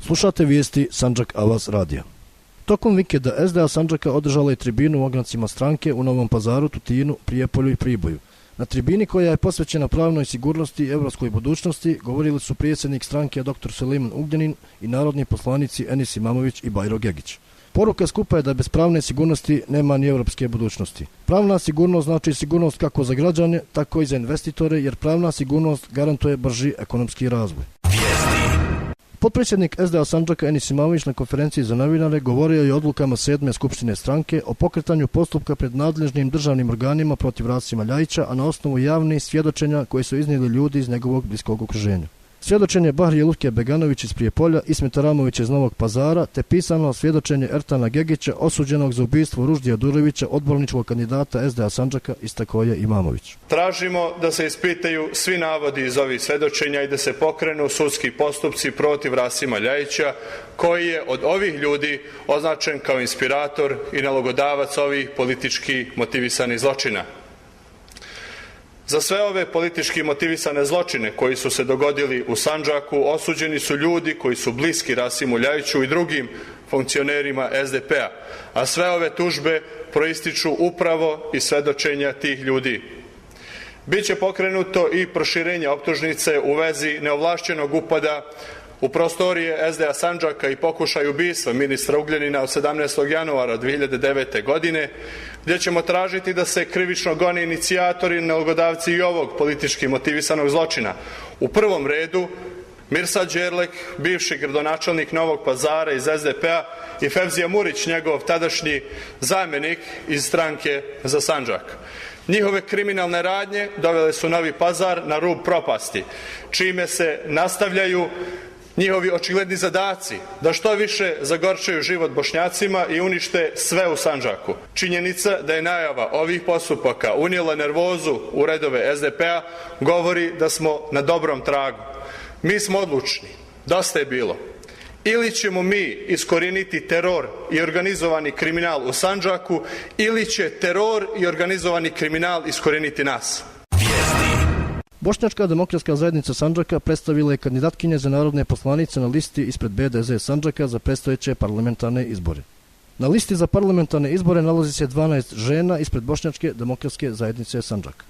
Slušate vijesti Sandžak Avaz radija. Tokom vikenda SDA Sandžaka održala je tribinu u ograncima stranke u Novom Pazaru, Tutinu, Prijepolju i Priboju. Na tribini koja je posvećena pravnoj sigurnosti i evropskoj budućnosti govorili su predsjednik stranke dr. Sulejman Ugljanin i narodni poslanici Enis Imamović i Bajro Gegić. Poruka skupa je da bez pravne sigurnosti nema ni evropske budućnosti. Pravna sigurnost znači sigurnost kako za građane, tako i za investitore, jer pravna sigurnost garantuje brži ekonomski razvoj. Potpredsjednik SDA Sandžaka Enis Imamović na konferenciji za novinare govorio je o odlukama 7. skupštine stranke o pokretanju postupka pred nadležnim državnim organima protiv Rasima Ljajića, a na osnovu javnih svjedočenja koje su iznijeli ljudi iz njegovog bliskog okruženja. Svjedočenje Bahrije Luke Beganović iz Prijepolja, Ismeta Ramovića iz Novog Pazara, te pisano svjedočenje Ertana Gegića, osuđenog za ubistvo Ruždija Durovića, odborničkog kandidata SDA Sandžaka, istakao je Imamović. Tražimo da se ispitaju svi navodi iz ovih svjedočenja i da se pokrenu sudski postupci protiv Rasima Ljajića, koji je od ovih ljudi označen kao inspirator i nalogodavac ovih politički motivisanih zločina. Za sve ove politički motivisane zločine koji su se dogodili u Sandžaku osuđeni su ljudi koji su bliski Rasimu Ljajiću i drugim funkcionerima SDP-a, a sve ove tužbe proističu upravo iz svedočenja tih ljudi. Biće pokrenuto i proširenje optužnice u vezi neovlašćenog upada u prostorije SDA Sandžaka i pokušaj ubistva ministra Ugljanina od 17. januara 2009. godine, gdje ćemo tražiti da se krivično gone inicijatori i nalogodavci i ovog politički motivisanog zločina. U prvom redu Mirsad Đerlek, bivši gradonačelnik Novog Pazara iz SDP-a, i Fevzija Murić, njegov tadašnji zamjenik iz stranke za Sandžak. Njihove kriminalne radnje dovele su Novi Pazar na rub propasti, čime se nastavljaju njihovi očigledni zadaci da što više zagorčaju život Bošnjacima i unište sve u Sandžaku. Činjenica da je najava ovih postupaka unijela nervozu u redove SDP-a govori da smo na dobrom tragu. Mi smo odlučni, dosta je bilo. Ili ćemo mi iskorijeniti teror i organizovani kriminal u Sandžaku, ili će teror i organizovani kriminal iskorijeniti nas. Bošnjačka demokratska zajednica Sandžaka predstavila je kandidatkinje za narodne poslanice na listi ispred BDZ Sandžaka za predstojeće parlamentarne izbore. Na listi za parlamentarne izbore nalazi se 12 žena ispred Bošnjačke demokratske zajednice Sandžaka.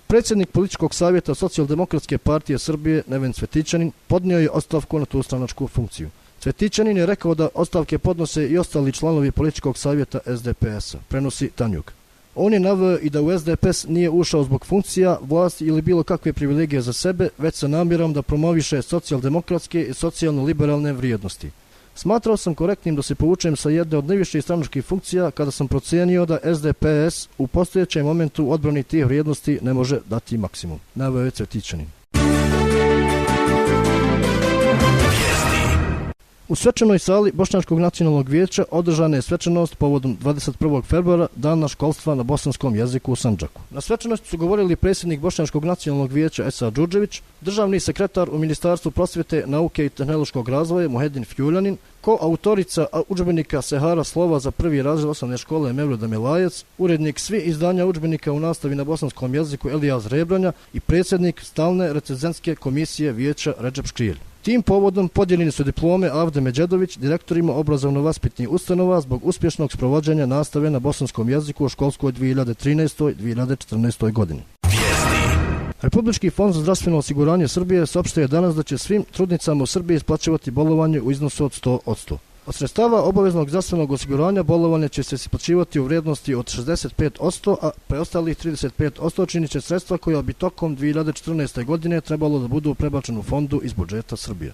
Predsjednik političkog savjeta Socijaldemokratske partije Srbije Neven Cvetićanin podnio je ostavku na tu stranačku funkciju. Cvetićanin je rekao da ostavke podnose i ostali članovi političkog savjeta SDP-a, prenosi Tanjug. On je naveo i da u SDPS nije ušao zbog funkcija, vlasti ili bilo kakve privilegije za sebe, već sa namjerom da promoviše socijaldemokratske i socijalno-liberalne vrijednosti. Smatrao sam korektnim da se povučem sa jedne od najviših stranačkih funkcija kada sam procijenio da SDPS u postojećem momentu u odbrani tih vrijednosti ne može dati maksimum, naveo je Cvetićanin. U svečanoj sali Bošnjačkog nacionalnog vijeća održana je svečanost povodom 21. februara, dana školstva na bosanskom jeziku u Sandžaku. Na svečanosti su govorili predsjednik Bošnjačkog nacionalnog vijeća Esa Đurđević, državni sekretar u Ministarstvu prosvjete, nauke i tehnološkog razvoja Muhedin Fjuljanin, koautorica udžbenika Sehara slova za prvi razred osnovne škole Mevluda Milajac, urednik svih izdanja udžbenika u nastavi na bosanskom jeziku Elijaz Rebranja i predsjednik stalne recenzentske komisije vijeća Redžep Škrilj. Tim povodom podijeljeni su diplome Avde Međedović direktorima obrazovno-vaspitnih ustanova zbog uspješnog sprovođenja nastave na bosanskom jeziku u školskoj 2013-2014. godini. Republički fond za zdravstveno osiguranje Srbije saopštio je danas da će svim trudnicama u Srbiji isplaćivati bolovanje u iznosu od 100%. Od sredstava obaveznog zdravstvenog osiguranja bolovanje će se isplaćivati u vrijednosti od 65%, a preostalih 35% činit će sredstva koja bi tokom 2014. godine trebalo da budu prebačene u fondu iz budžeta Srbije.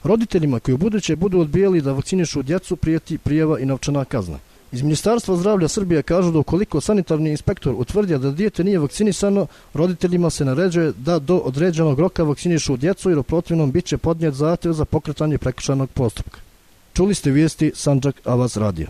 Roditeljima koji u buduće budu odbijali da vakcinišu djecu prijeti prijava i novčana kazna. Iz Ministarstva zdravlja Srbije kažu da ukoliko sanitarni inspektor utvrdi da dijete nije vakcinisano, roditeljima se naređuje da do određenog roka vakcinišu djecu jer u protivnom bit će podnijet zahtjev za pokretanje prekršajnog postupka. Čuli ste vijesti Sandžak Avaz radija.